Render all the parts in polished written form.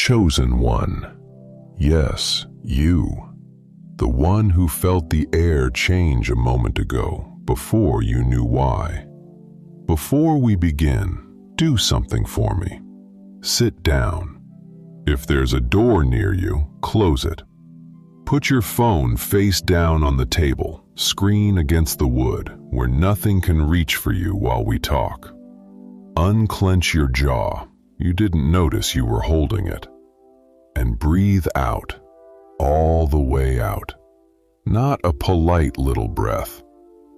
chosen one. Yes, you. The one who felt the air change a moment ago before you knew why. Before we begin, do something for me. Sit down. If there's a door near you, close it. Put your phone face down on the table, screen against the wood, where nothing can reach for you while we talk. Unclench your jaw. You didn't notice you were holding it. And breathe out, all the way out. Not a polite little breath,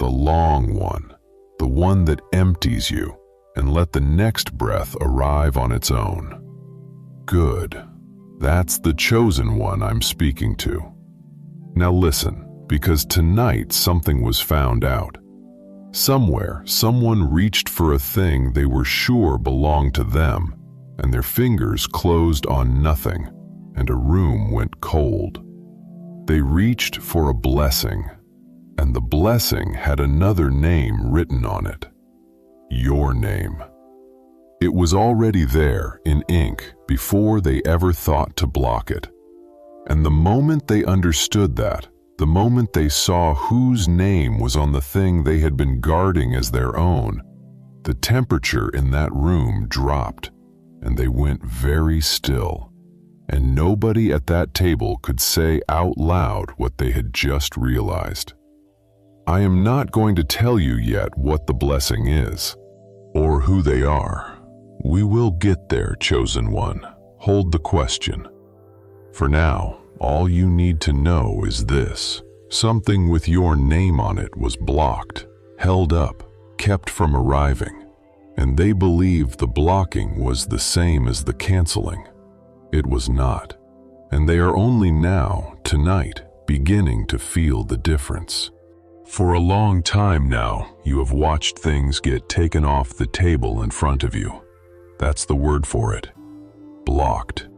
the long one, the one that empties you, and let the next breath arrive on its own. Good. That's the chosen one I'm speaking to. Now listen, because tonight something was found out. Somewhere, someone reached for a thing they were sure belonged to them, and their fingers closed on nothing, and a room went cold. They reached for a blessing, and the blessing had another name written on it. Your name. It was already there in ink before they ever thought to block it. And the moment they understood that, the moment they saw whose name was on the thing they had been guarding as their own, the temperature in that room dropped, and they went very still, and nobody at that table could say out loud what they had just realized. I am not going to tell you yet what the blessing is, or who they are. We will get there, chosen one. Hold the question. For now, all you need to know is this. Something with your name on it was blocked, held up, kept from arriving, and they believed the blocking was the same as the canceling. It was not, and they are only now, tonight, beginning to feel the difference. For a long time now, you have watched things get taken off the table in front of you. That's the word for it. Blocked.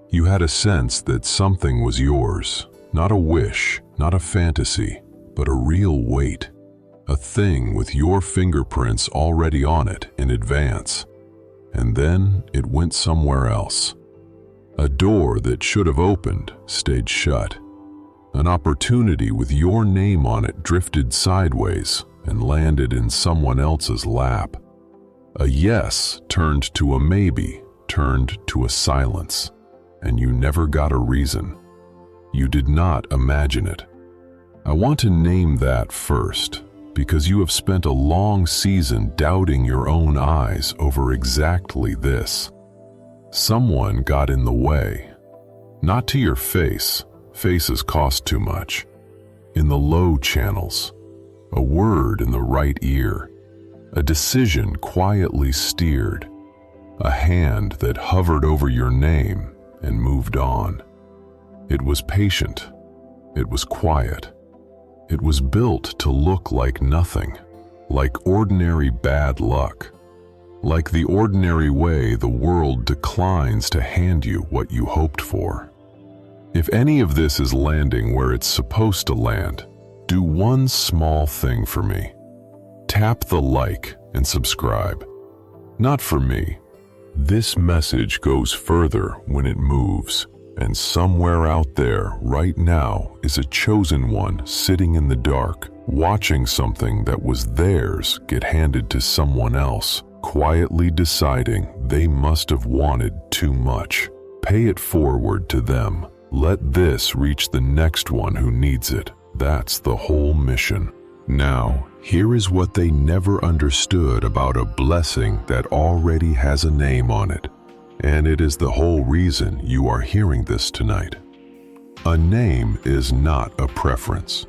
You had a sense that something was yours, not a wish, not a fantasy, but a real weight. A thing with your fingerprints already on it in advance. And then it went somewhere else. A door that should have opened stayed shut. An opportunity with your name on it drifted sideways and landed in someone else's lap. A yes turned to a maybe, turned to a silence, and you never got a reason. You did not imagine it. I want to name that first, because you have spent a long season doubting your own eyes over exactly this. Someone got in the way. Not to your face. Faces cost too much. In the low channels. A word in the right ear. A decision quietly steered. A hand that hovered over your name and moved on. It was patient. It was quiet. It was built to look like nothing, like ordinary bad luck, like the ordinary way the world declines to hand you what you hoped for. If any of this is landing where it's supposed to land, do one small thing for me. Tap the like and subscribe. Not for me. This message goes further when it moves, and somewhere out there right now is a chosen one sitting in the dark, watching something that was theirs get handed to someone else, quietly deciding they must have wanted too much. Pay it forward to them. Let this reach the next one who needs it. That's the whole mission. Now, here is what they never understood about a blessing that already has a name on it. And it is the whole reason you are hearing this tonight. A name is not a preference.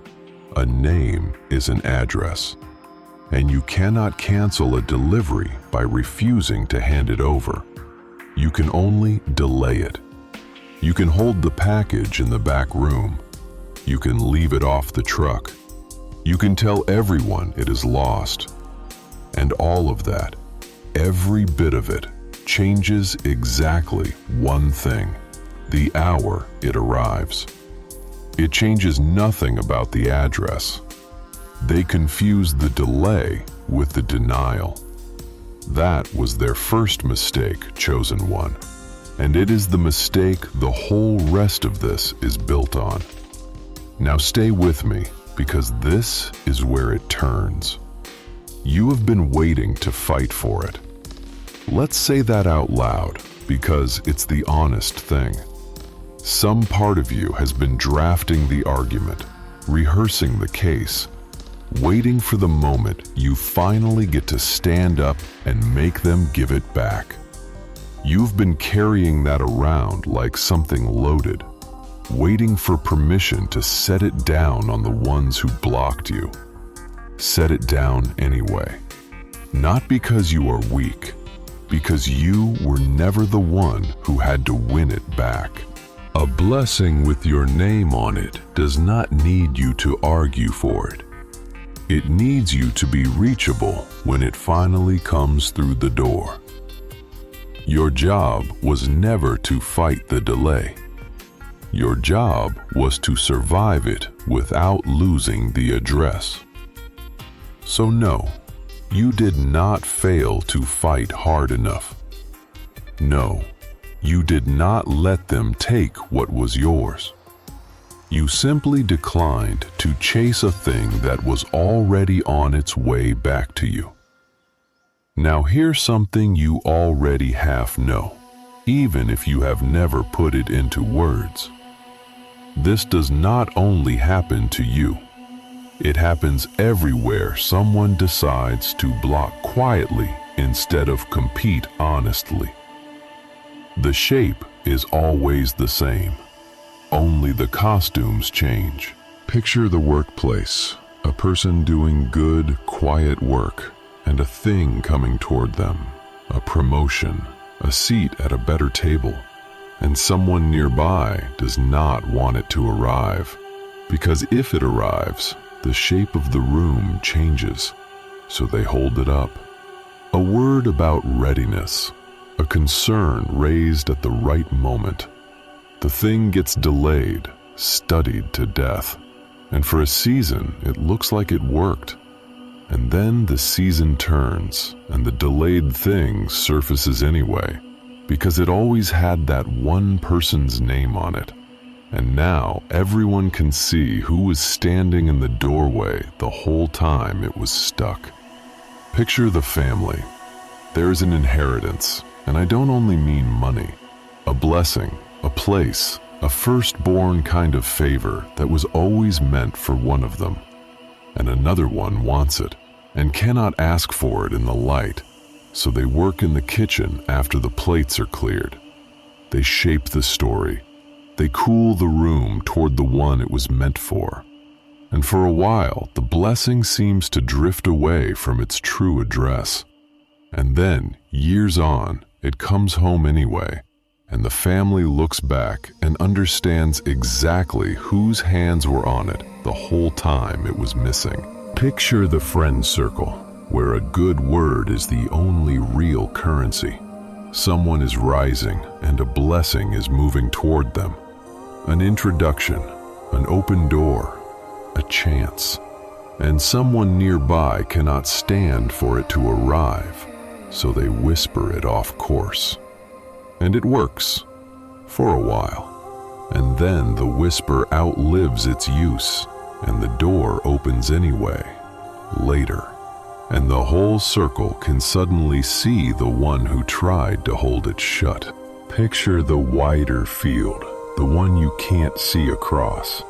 A name is an address. And you cannot cancel a delivery by refusing to hand it over. You can only delay it. You can hold the package in the back room. You can leave it off the truck. You can tell everyone it is lost. And all of that, every bit of it, changes exactly one thing: the hour it arrives. It changes nothing about the address. They confuse the delay with the denial. That was their first mistake, chosen one. And it is the mistake the whole rest of this is built on. Now stay with me, because this is where it turns. You have been waiting to fight for it. Let's say that out loud, because it's the honest thing. Some part of you has been drafting the argument, rehearsing the case, waiting for the moment you finally get to stand up and make them give it back. You've been carrying that around like something loaded, waiting for permission to set it down on the ones who blocked you. Set it down anyway. Not because you are weak, because you were never the one who had to win it back. A blessing with your name on it does not need you to argue for it. It needs you to be reachable when it finally comes through the door. Your job was never to fight the delay. Your job was to survive it without losing the address. So no, you did not fail to fight hard enough. No, you did not let them take what was yours. You simply declined to chase a thing that was already on its way back to you. Now here's something you already half know, even if you have never put it into words. This does not only happen to you. It happens everywhere someone decides to block quietly instead of compete honestly. The shape is always the same. Only the costumes change. Picture the workplace, a person doing good, quiet work, and a thing coming toward them, a promotion, a seat at a better table, and someone nearby does not want it to arrive, because if it arrives, the shape of the room changes, so they hold it up. A word about readiness, a concern raised at the right moment. The thing gets delayed, studied to death, and for a season it looks like it worked. And then the season turns, and the delayed thing surfaces anyway, because it always had that one person's name on it. And now everyone can see who was standing in the doorway the whole time it was stuck. Picture the family. There is an inheritance, and I don't only mean money. A blessing, a place, a firstborn kind of favor that was always meant for one of them. And another one wants it, and cannot ask for it in the light, so they work in the kitchen after the plates are cleared. They shape the story. They cool the room toward the one it was meant for. And for a while, the blessing seems to drift away from its true address. And then, years on, it comes home anyway, and the family looks back and understands exactly whose hands were on it the whole time it was missing. Picture the friend circle, where a good word is the only real currency. Someone is rising and a blessing is moving toward them. An introduction, an open door, a chance. And someone nearby cannot stand for it to arrive, so they whisper it off course. And it works, for a while. And then the whisper outlives its use, and the door opens anyway, later. And the whole circle can suddenly see the one who tried to hold it shut. Picture the wider field, the one you can't see across.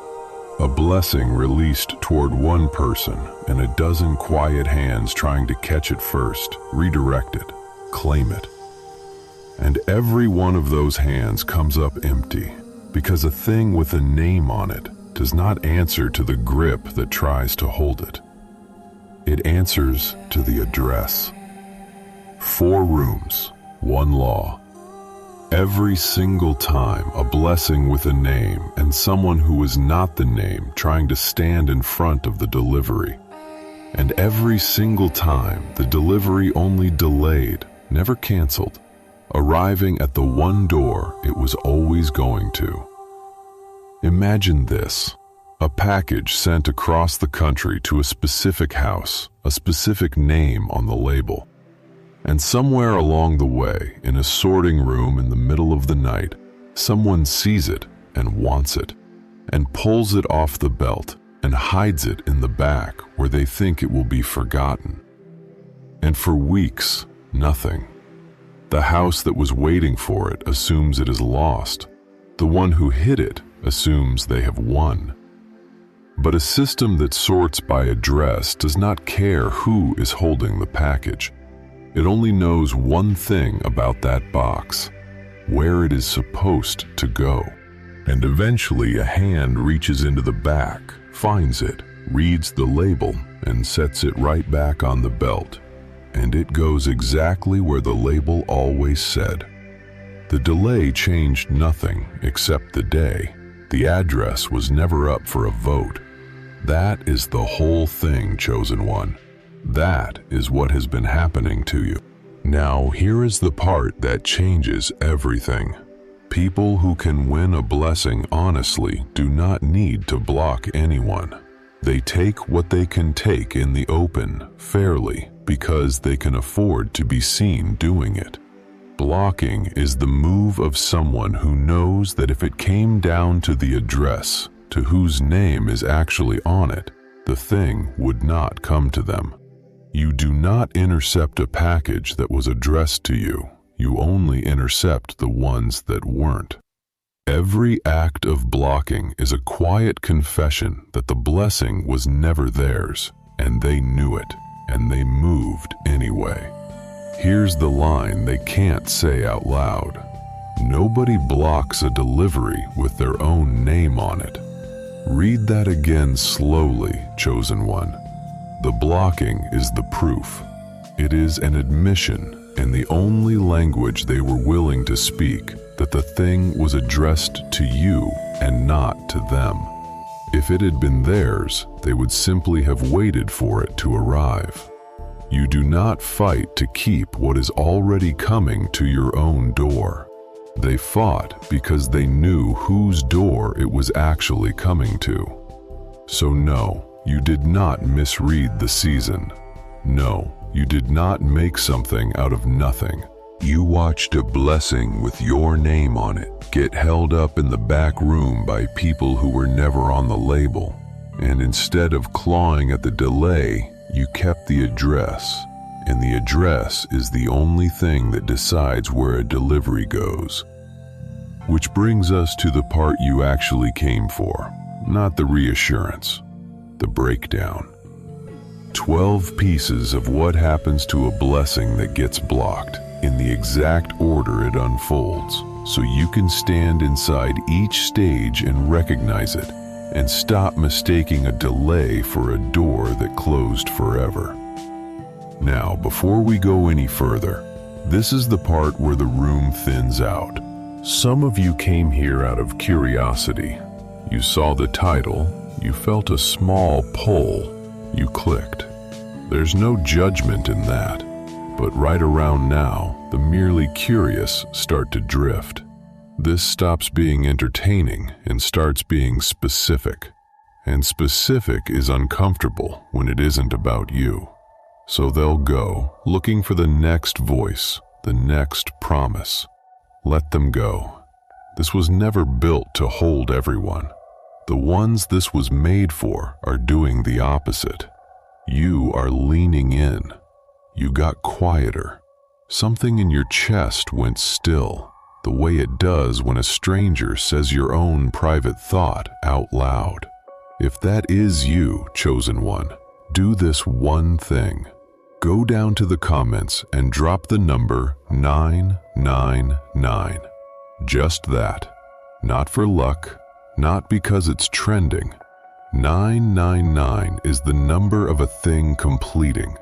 A blessing released toward one person, and a dozen quiet hands trying to catch it first, redirect it, claim it. And every one of those hands comes up empty, because a thing with a name on it does not answer to the grip that tries to hold it. It answers to the address. 4 rooms, 1 law. Every single time a blessing with a name and someone who was not the name trying to stand in front of the delivery. And every single time the delivery only delayed, never canceled, arriving at the one door it was always going to. Imagine this. A package sent across the country to a specific house, a specific name on the label. And somewhere along the way, in a sorting room in the middle of the night, someone sees it and wants it, and pulls it off the belt and hides it in the back where they think it will be forgotten. And for weeks, nothing. The house that was waiting for it assumes it is lost. The one who hid it assumes they have won. But a system that sorts by address does not care who is holding the package. It only knows one thing about that box: where it is supposed to go. And eventually a hand reaches into the back, finds it, reads the label, and sets it right back on the belt. And it goes exactly where the label always said. The delay changed nothing except the day. The address was never up for a vote. That is the whole thing, Chosen One. That is what has been happening to you. Now, here is the part that changes everything. People who can win a blessing honestly do not need to block anyone. They take what they can take in the open, fairly, because they can afford to be seen doing it. Blocking is the move of someone who knows that if it came down to the address, to whose name is actually on it, the thing would not come to them. You do not intercept a package that was addressed to you. You only intercept the ones that weren't. Every act of blocking is a quiet confession that the blessing was never theirs, and they knew it, and they moved anyway. Here's the line they can't say out loud. Nobody blocks a delivery with their own name on it. Read that again slowly, Chosen One. The blocking is the proof. It is an admission, and the only language they were willing to speak, that the thing was addressed to you and not to them. If it had been theirs, they would simply have waited for it to arrive. You do not fight to keep what is already coming to your own door. They fought because they knew whose door it was actually coming to. So no, you did not misread the season. No, you did not make something out of nothing. You watched a blessing with your name on it get held up in the back room by people who were never on the label. And instead of clawing at the delay, you kept the address. And the address is the only thing that decides where a delivery goes. Which brings us to the part you actually came for, not the reassurance, the breakdown. 12 pieces of what happens to a blessing that gets blocked, in the exact order it unfolds, so you can stand inside each stage and recognize it, and stop mistaking a delay for a door that closed forever. Now, before we go any further, this is the part where the room thins out. Some of you came here out of curiosity. You saw the title, you felt a small pull, you clicked. There's no judgment in that, but right around now, the merely curious start to drift. This stops being entertaining and starts being specific. And specific is uncomfortable when it isn't about you. So they'll go, looking for the next voice, the next promise. Let them go. This was never built to hold everyone. The ones this was made for are doing the opposite. You are leaning in. You got quieter. Something in your chest went still, the way it does when a stranger says your own private thought out loud. If that is you, Chosen One, do this one thing. Go down to the comments and drop the number 999. Just that. Not for luck, not because it's trending. 999 is the number of a thing completing,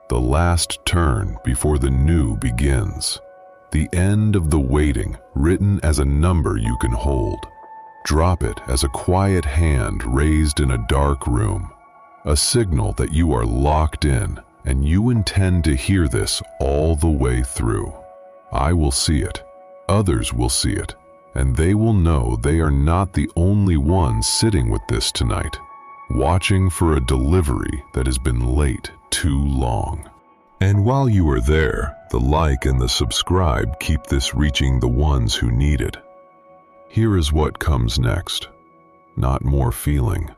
the last turn before the new begins, the end of the waiting written as a number you can hold. Drop it as a quiet hand raised in a dark room, a signal that you are locked in and you intend to hear this all the way through. I will see it, others will see it, and they will know they are not the only ones sitting with this tonight, watching for a delivery that has been late too long. And while you are there, the like and the subscribe keep this reaching the ones who need it. Here is what comes next. Not more feeling.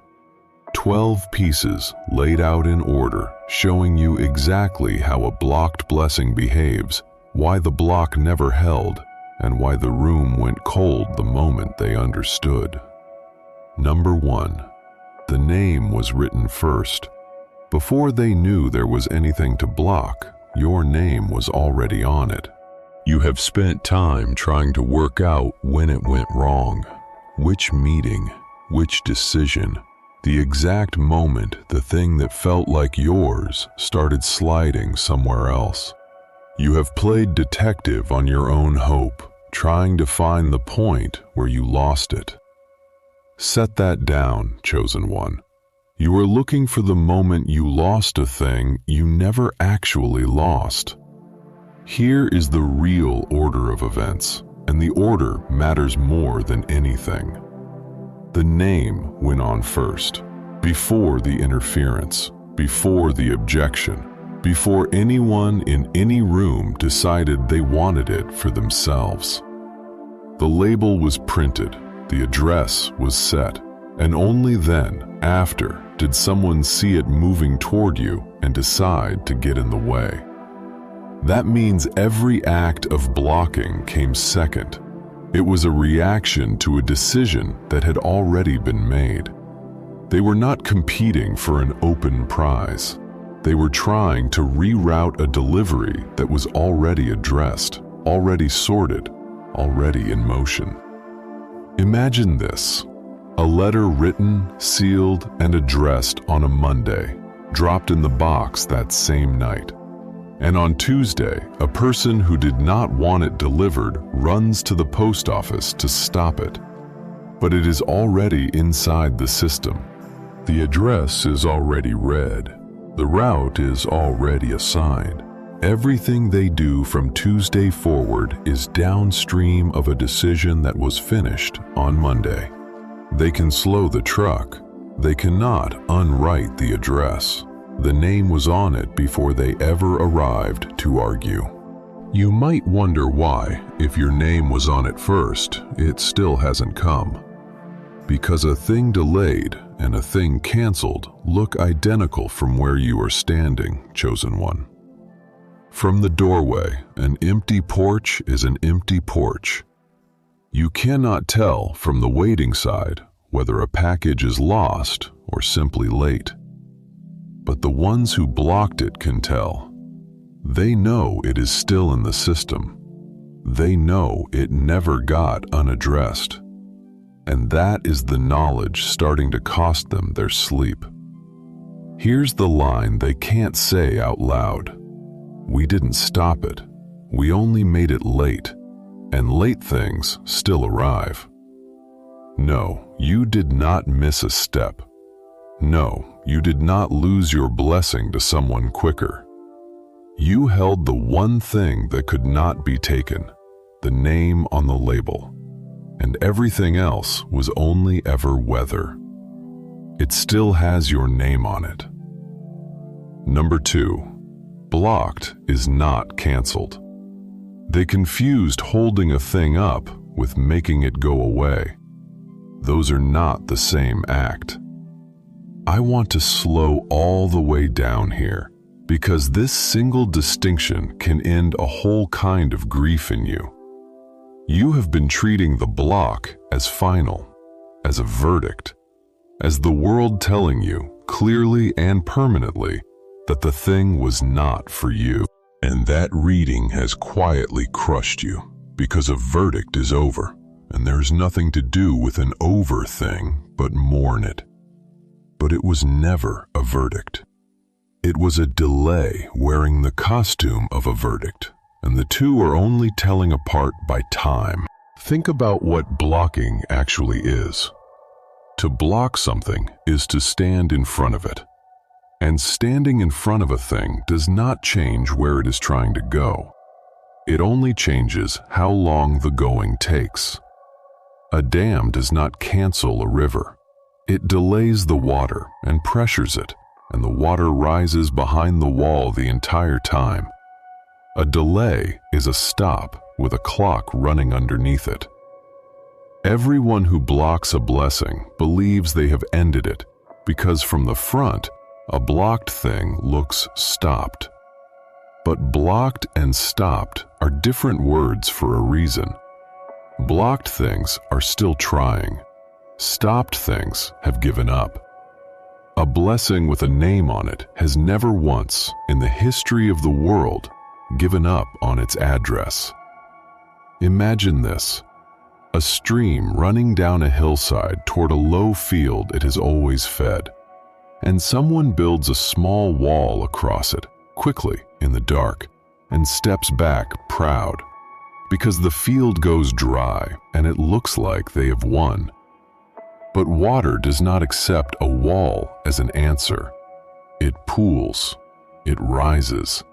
12 pieces laid out in order, showing you exactly how a blocked blessing behaves, why the block never held, and why the room went cold the moment they understood. Number 1. The name was written first. Before they knew there was anything to block, your name was already on it. You have spent time trying to work out when it went wrong. Which meeting, which decision, the exact moment the thing that felt like yours started sliding somewhere else. You have played detective on your own hope, trying to find the point where you lost it. Set that down, chosen one. You are looking for the moment you lost a thing you never actually lost. Here is the real order of events, and the order matters more than anything. The name went on first, before the interference, before the objection, before anyone in any room decided they wanted it for themselves. The label was printed, the address was set, and only then, after, did someone see it moving toward you and decide to get in the way. That means every act of blocking came second. It was a reaction to a decision that had already been made. They were not competing for an open prize. They were trying to reroute a delivery that was already addressed, already sorted, already in motion. Imagine this: a letter written, sealed, and addressed on a Monday, dropped in the box that same night. And on Tuesday, a person who did not want it delivered runs to the post office to stop it. But it is already inside the system. The address is already read. The route is already assigned. Everything they do from Tuesday forward is downstream of a decision that was finished on Monday. They can slow the truck. They cannot unwrite the address. The name was on it before they ever arrived to argue. You might wonder why, if your name was on it first, it still hasn't come. Because a thing delayed and a thing canceled look identical from where you are standing, chosen one. From the doorway, an empty porch is an empty porch. You cannot tell from the waiting side whether a package is lost or simply late. But the ones who blocked it can tell. They know it is still in the system. They know it never got unaddressed. And that is the knowledge starting to cost them their sleep. Here's the line they can't say out loud. We didn't stop it. We only made it late. And late things still arrive. No, you did not miss a step. No, you did not lose your blessing to someone quicker. You held the one thing that could not be taken, the name on the label, and everything else was only ever weather. It still has your name on it. Number 2, blocked is not canceled. They confused holding a thing up with making it go away. Those are not the same act. I want to slow all the way down here, because this single distinction can end a whole kind of grief in you. You have been treating the block as final, as a verdict, as the world telling you, clearly and permanently, that the thing was not for you. And that reading has quietly crushed you, because a verdict is over, and there's nothing to do with an over thing but mourn it. But it was never a verdict. It was a delay wearing the costume of a verdict, and the two are only telling apart by time. Think about what blocking actually is. To block something is to stand in front of it. And standing in front of a thing does not change where it is trying to go. It only changes how long the going takes. A dam does not cancel a river. It delays the water and pressures it, and the water rises behind the wall the entire time. A delay is a stop with a clock running underneath it. Everyone who blocks a blessing believes they have ended it because from the front, a blocked thing looks stopped. But blocked and stopped are different words for a reason. Blocked things are still trying. Stopped things have given up. A blessing with a name on it has never once, in the history of the world, given up on its address. Imagine this: a stream running down a hillside toward a low field it has always fed, and someone builds a small wall across it, quickly in the dark, and steps back proud, because the field goes dry and it looks like they have won. But water does not accept a wall as an answer. It pools, it rises,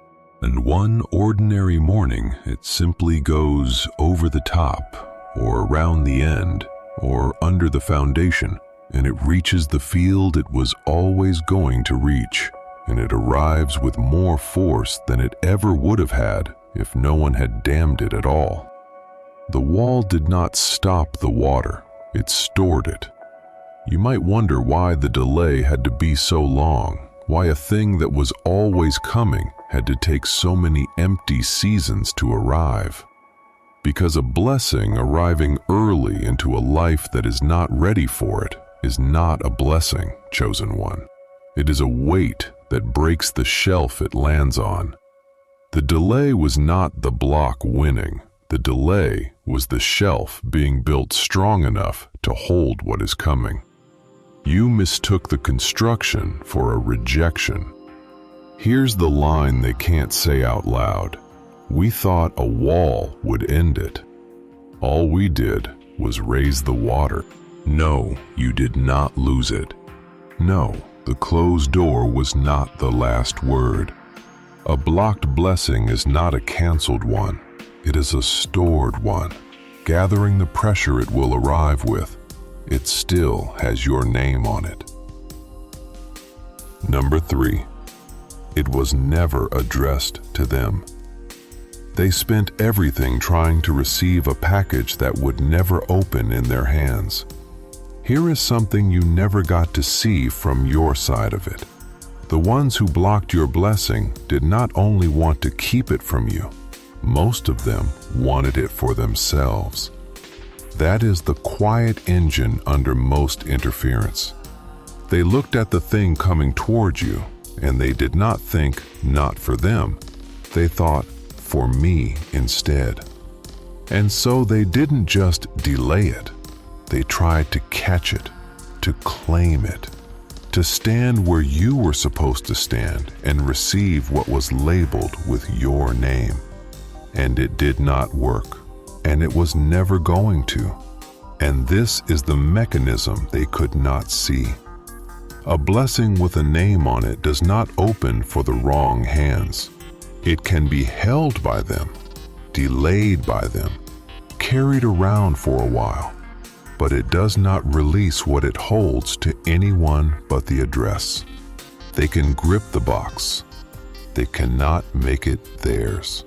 and one ordinary morning it simply goes over the top, or around the end, or under the foundation, and it reaches the field it was always going to reach, and it arrives with more force than it ever would have had if no one had dammed it at all. The wall did not stop the water, it stored it. You might wonder why the delay had to be so long, why a thing that was always coming had to take so many empty seasons to arrive. Because a blessing arriving early into a life that is not ready for it is not a blessing, chosen one. It is a weight that breaks the shelf it lands on. The delay was not the block winning. The delay was the shelf being built strong enough to hold what is coming. You mistook the construction for a rejection. Here's the line they can't say out loud. We thought a wall would end it. All we did was raise the water. No, you did not lose it. No, the closed door was not the last word. A blocked blessing is not a canceled one. It is a stored one, gathering the pressure it will arrive with. It still has your name on it. Number 3, it was never addressed to them. They spent everything trying to receive a package that would never open in their hands. Here is something you never got to see from your side of it. The ones who blocked your blessing did not only want to keep it from you, most of them wanted it for themselves. That is the quiet engine under most interference. They looked at the thing coming towards you, and they did not think, not for them. They thought, for me instead. And so they didn't just delay it. They tried to catch it, to claim it, to stand where you were supposed to stand and receive what was labeled with your name. And it did not work. And it was never going to. And this is the mechanism they could not see. A blessing with a name on it does not open for the wrong hands. It can be held by them, delayed by them, carried around for a while, but it does not release what it holds to anyone but the address. They can grip the box. They cannot make it theirs.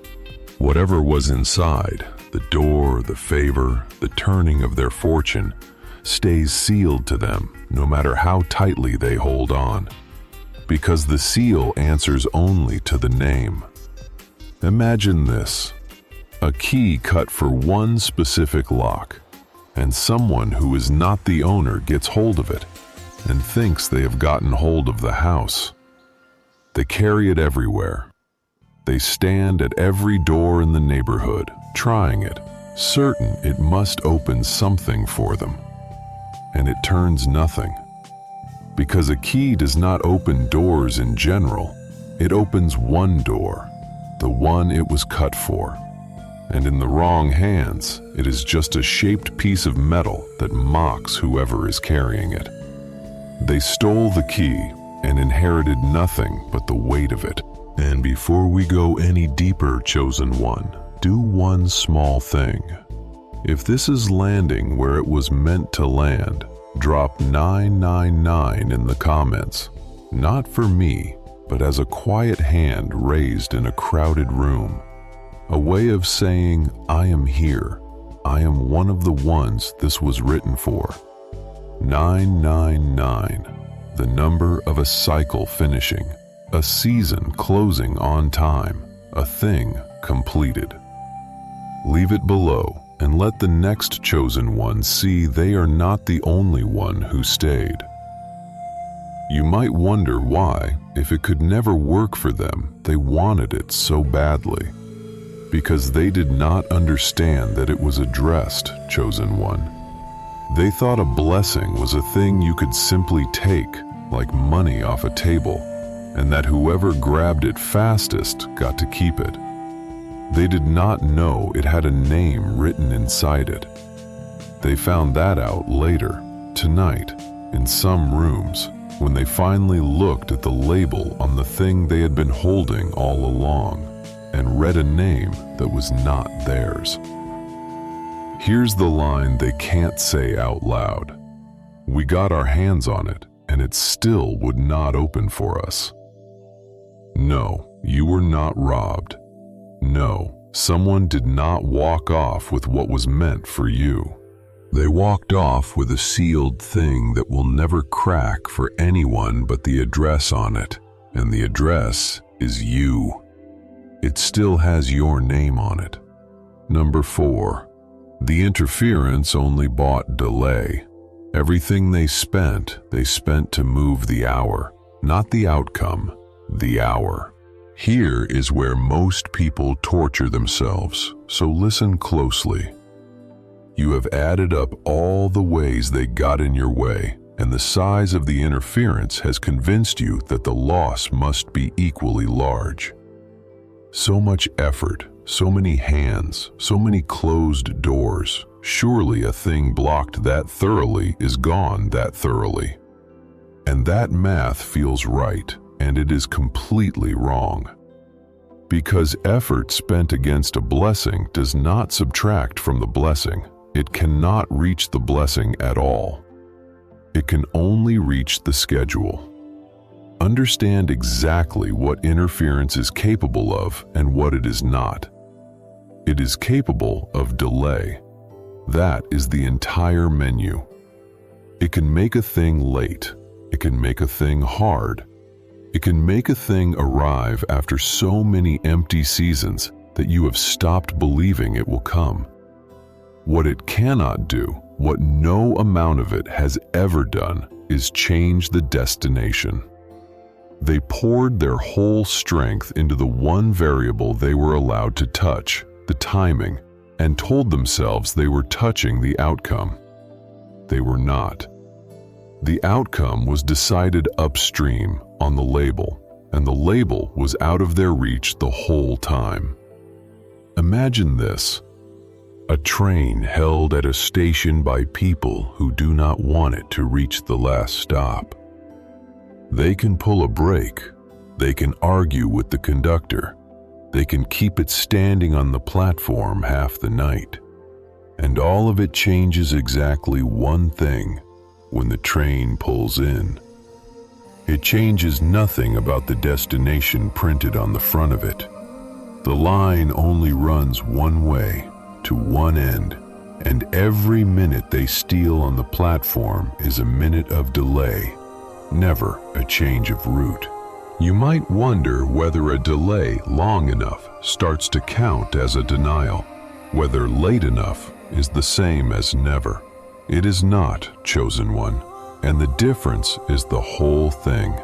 Whatever was inside, the door, the favor, the turning of their fortune, stays sealed to them no matter how tightly they hold on, because the seal answers only to the name. Imagine this: a key cut for one specific lock, and someone who is not the owner gets hold of it and thinks they have gotten hold of the house. They carry it everywhere. They stand at every door in the neighborhood, trying it, certain it must open something for them. And it turns nothing. Because a key does not open doors in general, it opens one door, the one it was cut for. And in the wrong hands, it is just a shaped piece of metal that mocks whoever is carrying it. They stole the key and inherited nothing but the weight of it. And before we go any deeper, chosen one, do one small thing. If this is landing where it was meant to land, drop 999 in the comments. not for me, but as a quiet hand raised in a crowded room. A way of saying, I am here. I am one of the ones this was written for. 999, the number of a cycle finishing, a season closing on time, a thing completed. Leave it below and let the next chosen one see they are not the only one who stayed. You might wonder why, if it could never work for them, they wanted it so badly. Because they did not understand that it was addressed, chosen one. They thought a blessing was a thing you could simply take, like money off a table, and that whoever grabbed it fastest got to keep it. They did not know it had a name written inside it. They found that out later, tonight, in some rooms, when they finally looked at the label on the thing they had been holding all along, and read a name that was not theirs. Here's the line they can't say out loud. We got our hands on it, and it still would not open for us. No, you were not robbed. No, someone did not walk off with what was meant for you. They walked off with a sealed thing that will never crack for anyone but the address on it, and the address is you. It still has your name on it. Number 4, the interference only bought delay. Everything they spent to move the hour, not the outcome, the hour. Here is where most people torture themselves, so listen closely. You have added up all the ways they got in your way, and the size of the interference has convinced you that the loss must be equally large. So much effort, so many hands, so many closed doors. Surely a thing blocked that thoroughly is gone that thoroughly. And that math feels right, and it is completely wrong. Because effort spent against a blessing does not subtract from the blessing. It cannot reach the blessing at all. It can only reach the schedule. Understand exactly what interference is capable of and what it is not. It is capable of delay. That is the entire menu. It can make a thing late. It can make a thing hard. It can make a thing arrive after so many empty seasons that you have stopped believing it will come. What it cannot do, what no amount of it has ever done, is change the destination. They poured their whole strength into the one variable they were allowed to touch, the timing, and told themselves they were touching the outcome. They were not. The outcome was decided upstream on the label, and the label was out of their reach the whole time. Imagine this: a train held at a station by people who do not want it to reach the last stop. They can pull a brake, they can argue with the conductor, they can keep it standing on the platform half the night. And all of it changes exactly one thing when the train pulls in. It changes nothing about the destination printed on the front of it. The line only runs one way, to one end, and every minute they steal on the platform is a minute of delay, never a change of route. You might wonder whether a delay long enough starts to count as a denial, whether late enough is the same as never. It is not, chosen one, and the difference is the whole thing.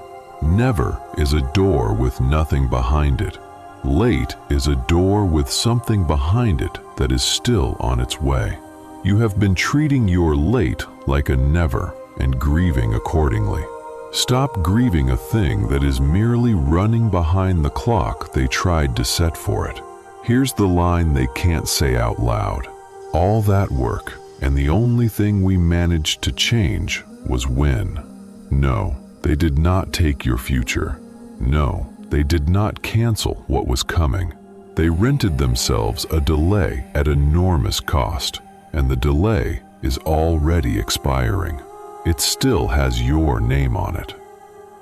Never is a door with nothing behind it. Late is a door with something behind it that is still on its way. You have been treating your late like a never and grieving accordingly. Stop grieving a thing that is merely running behind the clock they tried to set for it. Here's the line they can't say out loud. All that work, and the only thing we managed to change was when. No, they did not take your future. No, they did not cancel what was coming. They rented themselves a delay at enormous cost, and the delay is already expiring. It still has your name on it.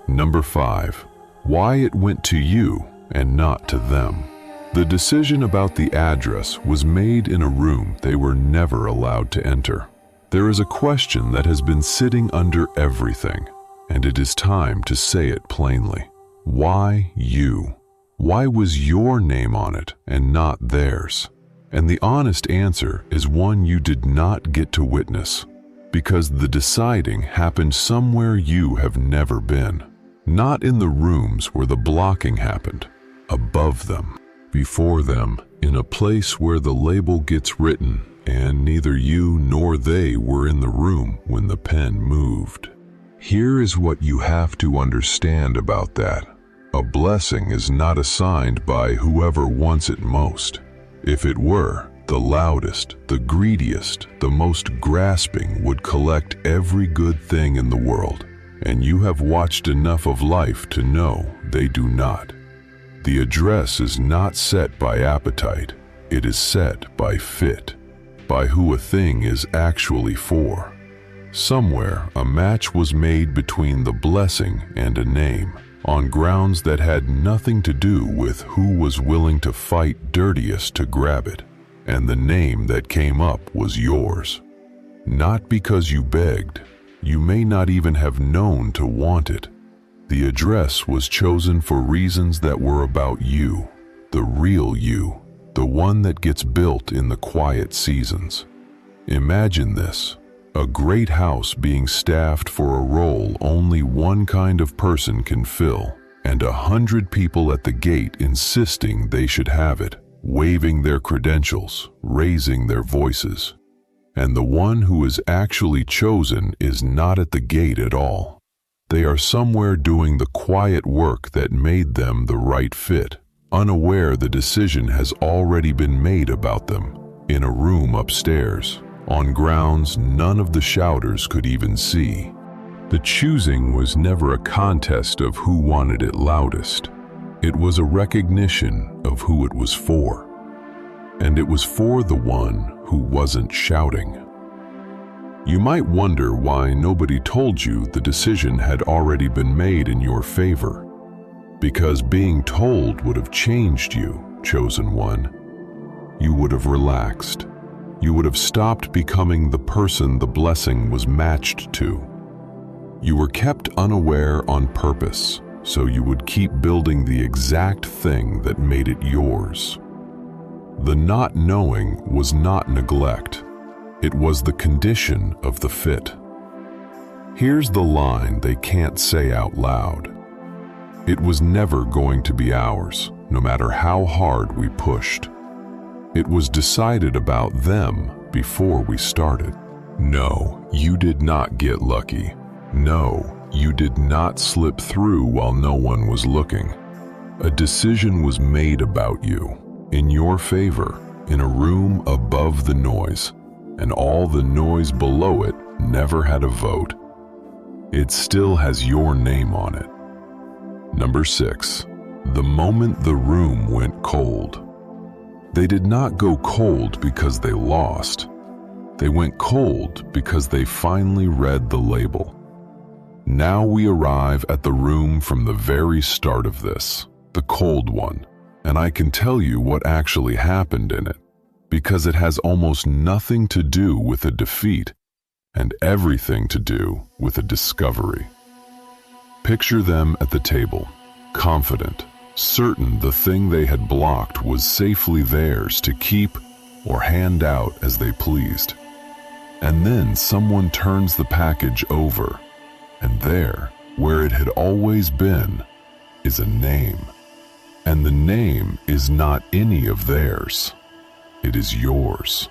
Number 5. Why it went to you and not to them. The decision about the address was made in a room they were never allowed to enter. There is a question that has been sitting under everything, and it is time to say it plainly. Why you? Why was your name on it and not theirs? And the honest answer is one you did not get to witness, because the deciding happened somewhere you have never been. Not in the rooms where the blocking happened, above them, before them, in a place where the label gets written, and neither you nor they were in the room when the pen moved. Here is what you have to understand about that. A blessing is not assigned by whoever wants it most. If it were, the loudest, the greediest, the most grasping would collect every good thing in the world, and you have watched enough of life to know they do not. The address is not set by appetite, it is set by fit, by who a thing is actually for. Somewhere a match was made between the blessing and a name, on grounds that had nothing to do with who was willing to fight dirtiest to grab it, and the name that came up was yours. Not because you begged, you may not even have known to want it. The address was chosen for reasons that were about you, the real you, the one that gets built in the quiet seasons. Imagine this. A great house being staffed for a role only one kind of person can fill, and 100 people at the gate insisting they should have it, waving their credentials, raising their voices. And the one who is actually chosen is not at the gate at all. They are somewhere doing the quiet work that made them the right fit, unaware the decision has already been made about them, in a room upstairs, on grounds none of the shouters could even see. The choosing was never a contest of who wanted it loudest. It was a recognition of who it was for. And it was for the one who wasn't shouting. You might wonder why nobody told you the decision had already been made in your favor. Because being told would have changed you, chosen one. You would have relaxed. You would have stopped becoming the person the blessing was matched to. You were kept unaware on purpose, so you would keep building the exact thing that made it yours. The not knowing was not neglect. It was the condition of the fit. Here's the line they can't say out loud. It was never going to be ours, no matter how hard we pushed. It was decided about them before we started. No, you did not get lucky. No, you did not slip through while no one was looking. A decision was made about you, in your favor, in a room above the noise, and all the noise below it never had a vote. It still has your name on it. Number 6. The moment the room went cold. They did not go cold because they lost. They went cold because they finally read the label. Now we arrive at the room from the very start of this, the cold one, and I can tell you what actually happened in it, because it has almost nothing to do with a defeat and everything to do with a discovery. Picture them at the table, confident, certain the thing they had blocked was safely theirs to keep or hand out as they pleased. And then someone turns the package over, and there, where it had always been, is a name. And the name is not any of theirs. It is yours.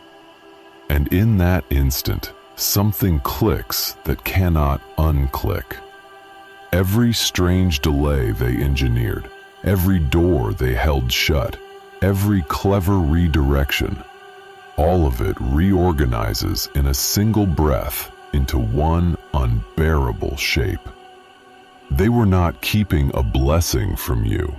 And in that instant, something clicks that cannot unclick. Every strange delay they engineered, every door they held shut, every clever redirection, all of it reorganizes in a single breath into one unbearable shape. They were not keeping a blessing from you.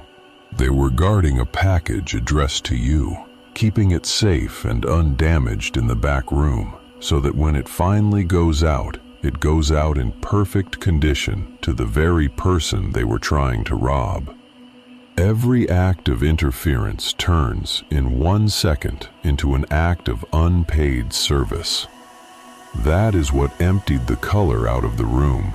They were guarding a package addressed to you, keeping it safe and undamaged in the back room, so that when it finally goes out, it goes out in perfect condition to the very person they were trying to rob. Every act of interference turns in 1 second into an act of unpaid service. That is what emptied the color out of the room.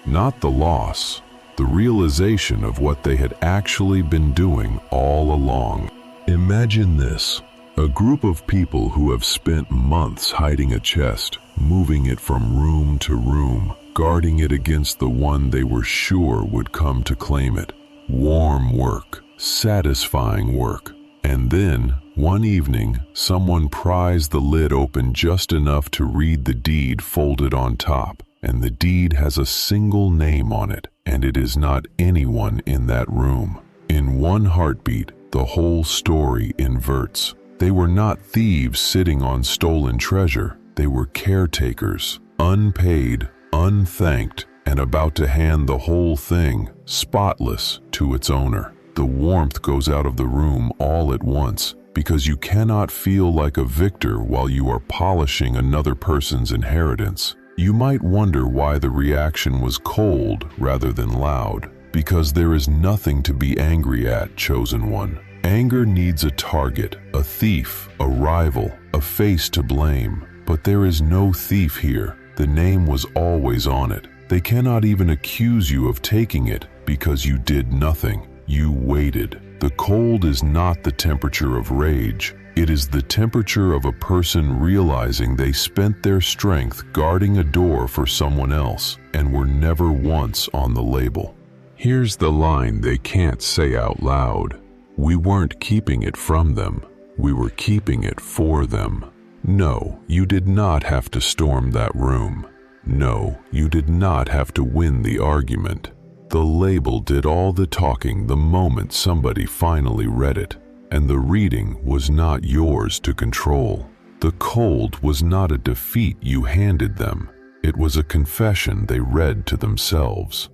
Not the loss, the realization of what they had actually been doing all along. Imagine this, a group of people who have spent months hiding a chest, moving it from room to room, guarding it against the one they were sure would come to claim it. Warm work, satisfying work. And then, one evening, someone pries the lid open just enough to read the deed folded on top, and the deed has a single name on it, and it is not anyone in that room. In one heartbeat, the whole story inverts. They were not thieves sitting on stolen treasure. They were caretakers, unpaid, unthanked, and about to hand the whole thing, spotless, to its owner. The warmth goes out of the room all at once, because you cannot feel like a victor while you are polishing another person's inheritance. You might wonder why the reaction was cold rather than loud, because there is nothing to be angry at, chosen one. Anger needs a target, a thief, a rival, a face to blame. But there is no thief here. The name was always on it. They cannot even accuse you of taking it because you did nothing. You waited. The cold is not the temperature of rage. It is the temperature of a person realizing they spent their strength guarding a door for someone else and were never once on the label. Here's the line they can't say out loud. We weren't keeping it from them. We were keeping it for them. No, you did not have to storm that room. No, you did not have to win the argument. The label did all the talking the moment somebody finally read it, and the reading was not yours to control. The cold was not a defeat you handed them. It was a confession they read to themselves.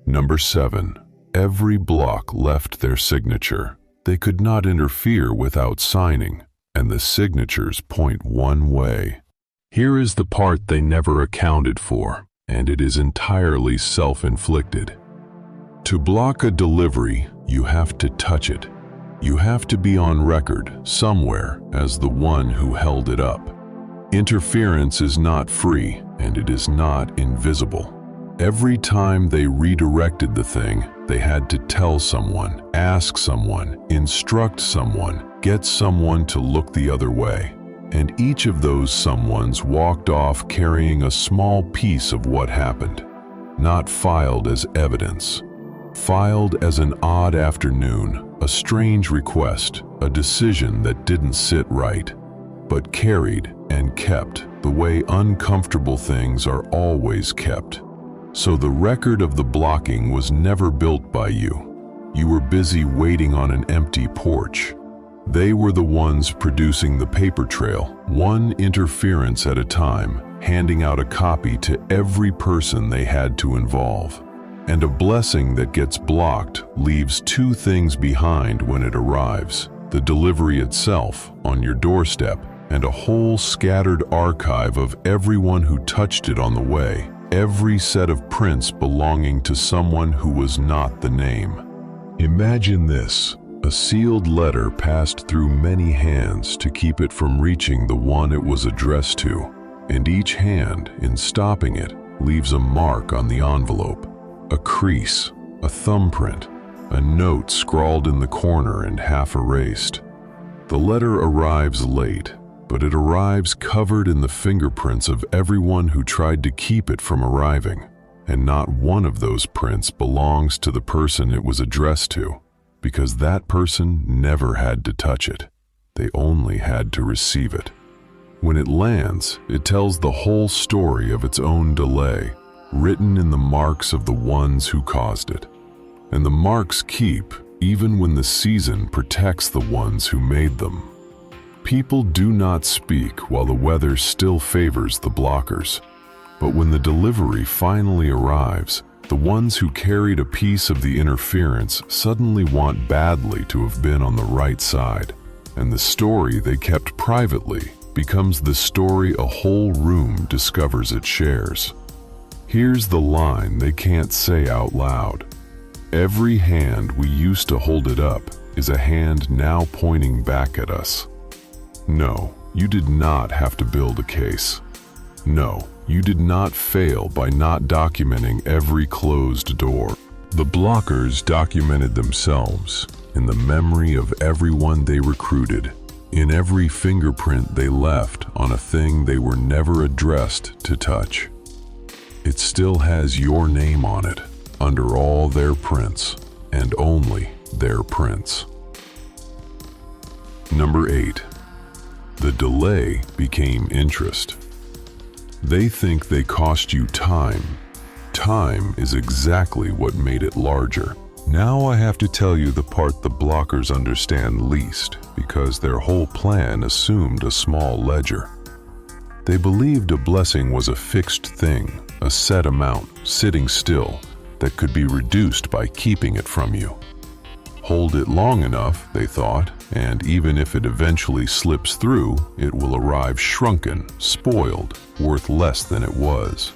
Number 7. Every block left their signature. They could not interfere without signing, and the signatures point one way. Here is the part they never accounted for, and it is entirely self-inflicted. To block a delivery, you have to touch it. You have to be on record somewhere as the one who held it up. Interference is not free, and it is not invisible. Every time they redirected the thing, they had to tell someone, ask someone, instruct someone, get someone to look the other way. And each of those someones walked off carrying a small piece of what happened, not filed as evidence. Filed as an odd afternoon, a strange request, a decision that didn't sit right, but carried and kept the way uncomfortable things are always kept. So the record of the blocking was never built by you. You were busy waiting on an empty porch. They were the ones producing the paper trail, one interference at a time, handing out a copy to every person they had to involve. And a blessing that gets blocked leaves two things behind when it arrives: the delivery itself on your doorstep and a whole scattered archive of everyone who touched it on the way, every set of prints belonging to someone who was not the name. Imagine this: a sealed letter passed through many hands to keep it from reaching the one it was addressed to, and each hand, in stopping it, leaves a mark on the envelope. A crease, a thumbprint, a note scrawled in the corner and half erased. The letter arrives late, but it arrives covered in the fingerprints of everyone who tried to keep it from arriving, and not one of those prints belongs to the person it was addressed to, because that person never had to touch it. They only had to receive it. When it lands, it tells the whole story of its own delay, written in the marks of the ones who caused it. And the marks keep, even when the season protects the ones who made them. People do not speak while the weather still favors the blockers. But when the delivery finally arrives, the ones who carried a piece of the interference suddenly want badly to have been on the right side. And the story they kept privately becomes the story a whole room discovers it shares. Here's the line they can't say out loud. Every hand we used to hold it up is a hand now pointing back at us. No, you did not have to build a case. No, you did not fail by not documenting every closed door. The blockers documented themselves in the memory of everyone they recruited, in every fingerprint they left on a thing they were never addressed to touch. It still has your name on it, under all their prints, and only their prints. Number 8. The delay became interest. They think they cost you time. Time is exactly what made it larger. Now I have to tell you the part the blockers understand least, because their whole plan assumed a small ledger. They believed a blessing was a fixed thing, a set amount, sitting still, that could be reduced by keeping it from you. Hold it long enough, they thought, and even if it eventually slips through, it will arrive shrunken, spoiled, worth less than it was.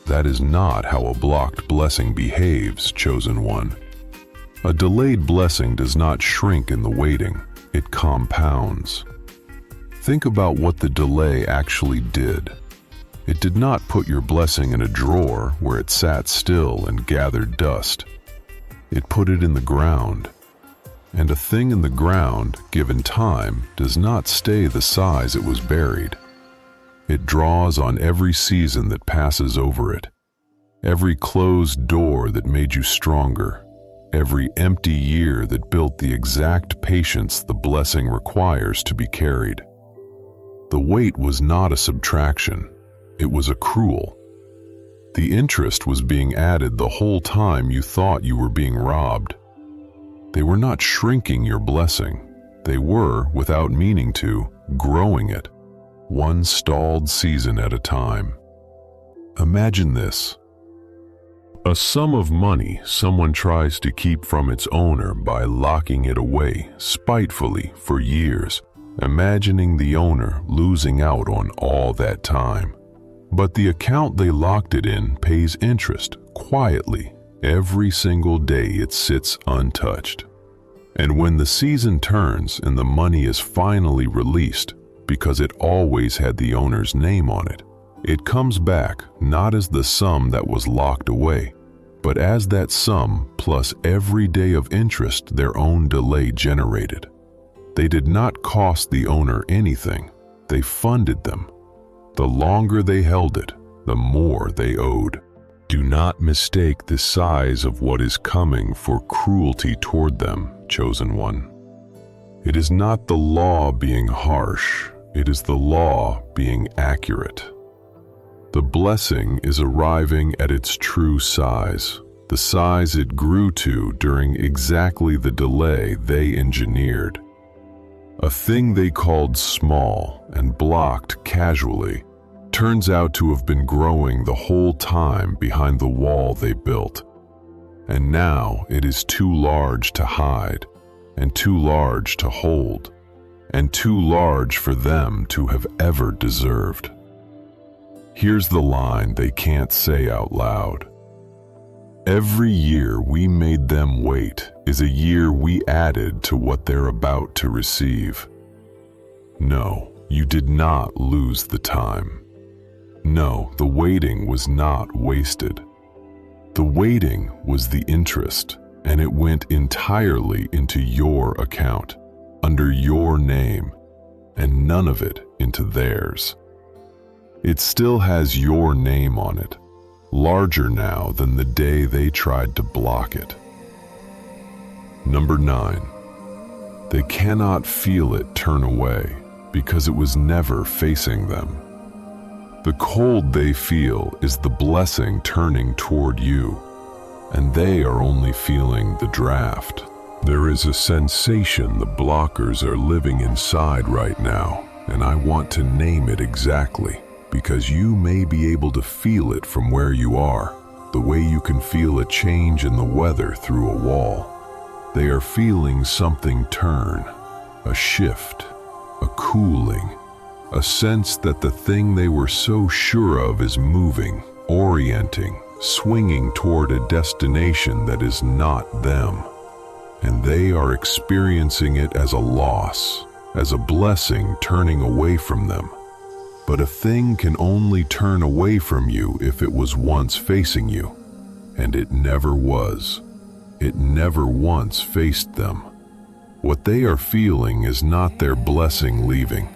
That is not how a blocked blessing behaves, chosen one. A delayed blessing does not shrink in the waiting, it compounds. Think about what the delay actually did. It did not put your blessing in a drawer where it sat still and gathered dust. It put it in the ground. And a thing in the ground, given time, does not stay the size it was buried. It draws on every season that passes over it, every closed door that made you stronger, every empty year that built the exact patience the blessing requires to be carried. The weight was not a subtraction, it was accrual. The interest was being added the whole time you thought you were being robbed. They were not shrinking your blessing, they were, without meaning to, growing it, one stalled season at a time. Imagine this. A sum of money someone tries to keep from its owner by locking it away spitefully for years, imagining the owner losing out on all that time. But the account they locked it in pays interest quietly every single day it sits untouched. And when the season turns and the money is finally released, because it always had the owner's name on it, it comes back not as the sum that was locked away, but as that sum plus every day of interest their own delay generated. They did not cost the owner anything, they funded them. The longer they held it, the more they owed. Do not mistake the size of what is coming for cruelty toward them, chosen one. It is not the law being harsh, it is the law being accurate. The blessing is arriving at its true size, the size it grew to during exactly the delay they engineered. A thing they called small and blocked casually turns out to have been growing the whole time behind the wall they built. And now it is too large to hide, and too large to hold, and too large for them to have ever deserved. Here's the line they can't say out loud. Every year we made them wait is a year we added to what they're about to receive. No, you did not lose the time. No, the waiting was not wasted. The waiting was the interest, and it went entirely into your account, under your name, and none of it into theirs. It still has your name on it, larger now than the day they tried to block it. Number 9. They cannot feel it turn away because it was never facing them. The cold they feel is the blessing turning toward you, and they are only feeling the draft. There is a sensation the blockers are living inside right now, and I want to name it exactly, because you may be able to feel it from where you are, the way you can feel a change in the weather through a wall. They are feeling something turn, a shift, a cooling, a sense that the thing they were so sure of is moving, orienting, swinging toward a destination that is not them. And they are experiencing it as a loss, as a blessing turning away from them. But a thing can only turn away from you if it was once facing you, and it never was. It never once faced them. What they are feeling is not their blessing leaving.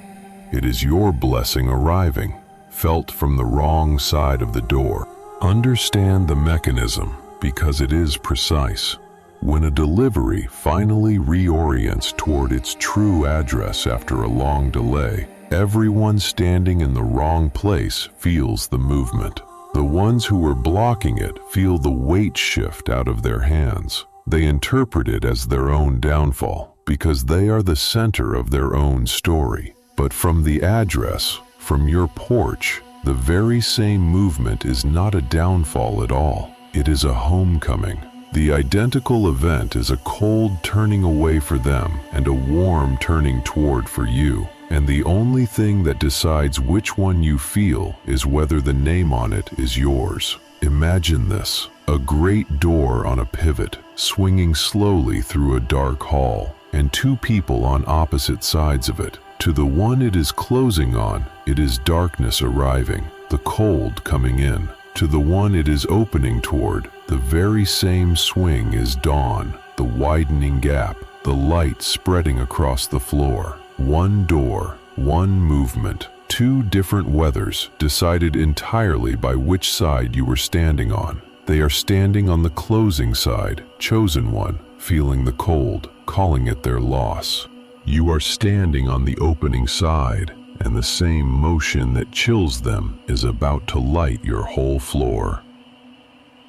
It is your blessing arriving, felt from the wrong side of the door. Understand the mechanism, because it is precise. When a delivery finally reorients toward its true address after a long delay, everyone standing in the wrong place feels the movement. The ones who were blocking it feel the weight shift out of their hands. They interpret it as their own downfall, because they are the center of their own story. But from the address, from your porch, the very same movement is not a downfall at all. It is a homecoming. The identical event is a cold turning away for them and a warm turning toward for you. And the only thing that decides which one you feel is whether the name on it is yours. Imagine this: a great door on a pivot, swinging slowly through a dark hall, and two people on opposite sides of it. To the one it is closing on, it is darkness arriving, the cold coming in. To the one it is opening toward, the very same swing is dawn, the widening gap, the light spreading across the floor. One door, one movement, two different weathers decided entirely by which side you were standing on. They are standing on the closing side, chosen one, feeling the cold, calling it their loss. You are standing on the opening side, and the same motion that chills them is about to light your whole floor.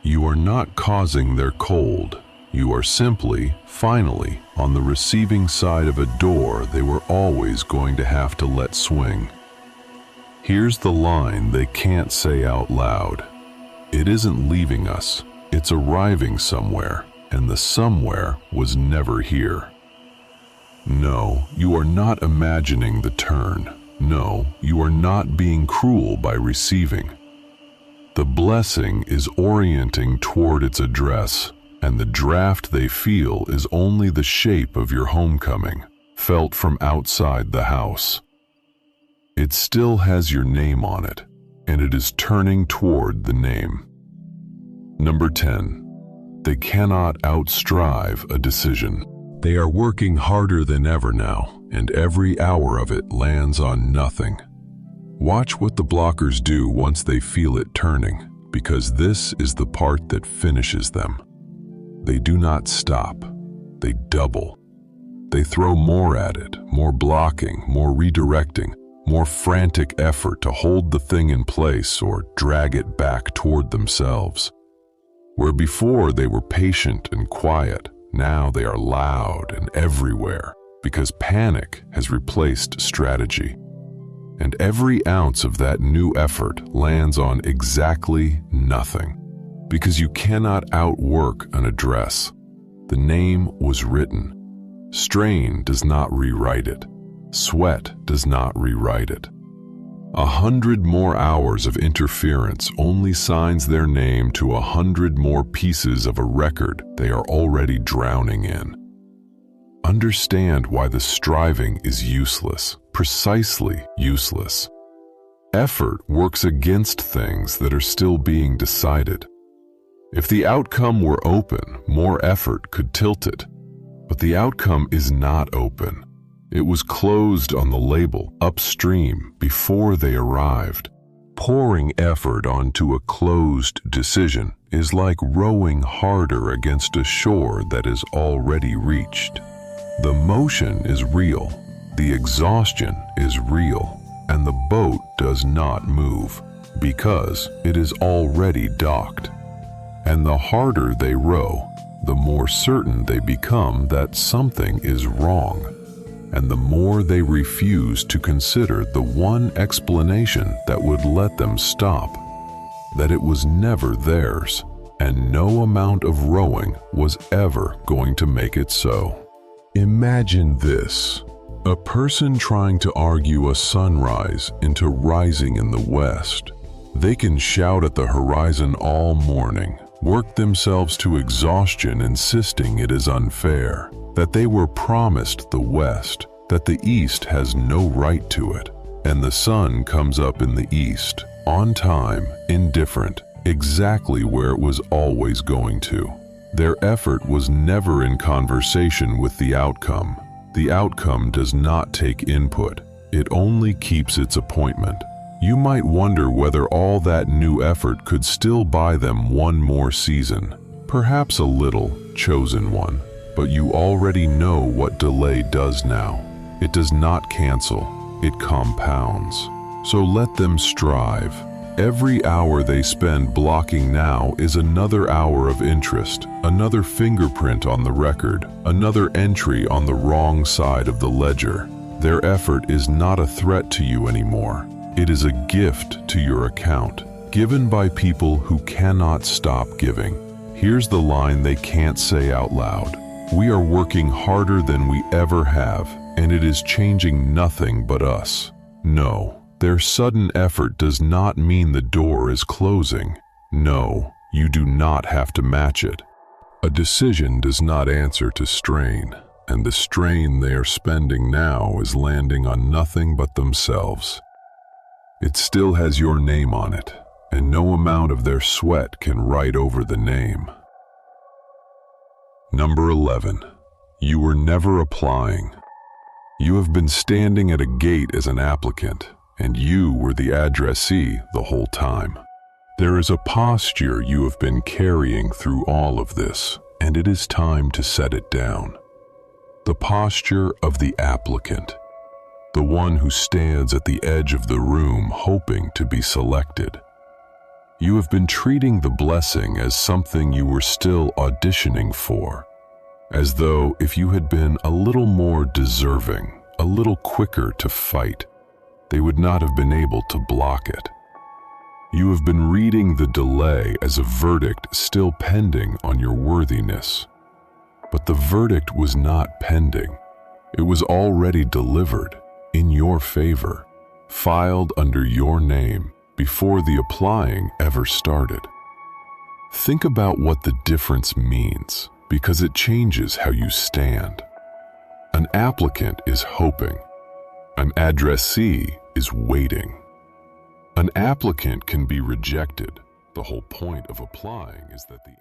You are not causing their cold. You are simply, finally, on the receiving side of a door they were always going to have to let swing. Here's the line they can't say out loud. It isn't leaving us, it's arriving somewhere, and the somewhere was never here. No, you are not imagining the turn. No, you are not being cruel by receiving. The blessing is orienting toward its address, and the draft they feel is only the shape of your homecoming, felt from outside the house. It still has your name on it, and it is turning toward the name. Number 10. They cannot outstrive a decision. They are working harder than ever now, and every hour of it lands on nothing. Watch what the blockers do once they feel it turning, because this is the part that finishes them. They do not stop. They double. They throw more at it, more blocking, more redirecting, more frantic effort to hold the thing in place or drag it back toward themselves. Where before they were patient and quiet, now they are loud and everywhere, because panic has replaced strategy. And every ounce of that new effort lands on exactly nothing, because you cannot outwork an address. The name was written. Strain does not rewrite it. Sweat does not rewrite it. 100 more hours of interference only signs their name to 100 more pieces of a record they are already drowning in. Understand why the striving is useless, precisely useless. Effort works against things that are still being decided. If the outcome were open, more effort could tilt it. But the outcome is not open. It was closed on the label, upstream, before they arrived. Pouring effort onto a closed decision is like rowing harder against a shore that is already reached. The motion is real, the exhaustion is real, and the boat does not move, because it is already docked. And the harder they row, the more certain they become that something is wrong, and the more they refuse to consider the one explanation that would let them stop, that it was never theirs, and no amount of rowing was ever going to make it so. Imagine this: a person trying to argue a sunrise into rising in the west. They can shout at the horizon all morning, work themselves to exhaustion insisting it is unfair, that they were promised the West, that the East has no right to it, and the sun comes up in the East, on time, indifferent, exactly where it was always going to. Their effort was never in conversation with the outcome. The outcome does not take input. It only keeps its appointment. You might wonder whether all that new effort could still buy them one more season, perhaps a little, chosen one. But you already know what delay does now. It does not cancel, it compounds. So let them strive. Every hour they spend blocking now is another hour of interest, another fingerprint on the record, another entry on the wrong side of the ledger. Their effort is not a threat to you anymore. It is a gift to your account, given by people who cannot stop giving. Here's the line they can't say out loud. We are working harder than we ever have, and it is changing nothing but us. No. Their sudden effort does not mean the door is closing. No, you do not have to match it. A decision does not answer to strain, and the strain they are spending now is landing on nothing but themselves. It still has your name on it, and no amount of their sweat can write over the name. Number 11. You were never applying. You have been standing at a gate as an applicant, and you were the addressee the whole time. There is a posture you have been carrying through all of this, and it is time to set it down. The posture of the applicant, the one who stands at the edge of the room hoping to be selected. You have been treating the blessing as something you were still auditioning for, as though if you had been a little more deserving, a little quicker to fight, they would not have been able to block it. You have been reading the delay as a verdict still pending on your worthiness. But the verdict was not pending. It was already delivered, in your favor, filed under your name before the applying ever started. Think about what the difference means, because it changes how you stand. An applicant is hoping. An addressee is waiting. An applicant can be rejected. The whole point of applying is that the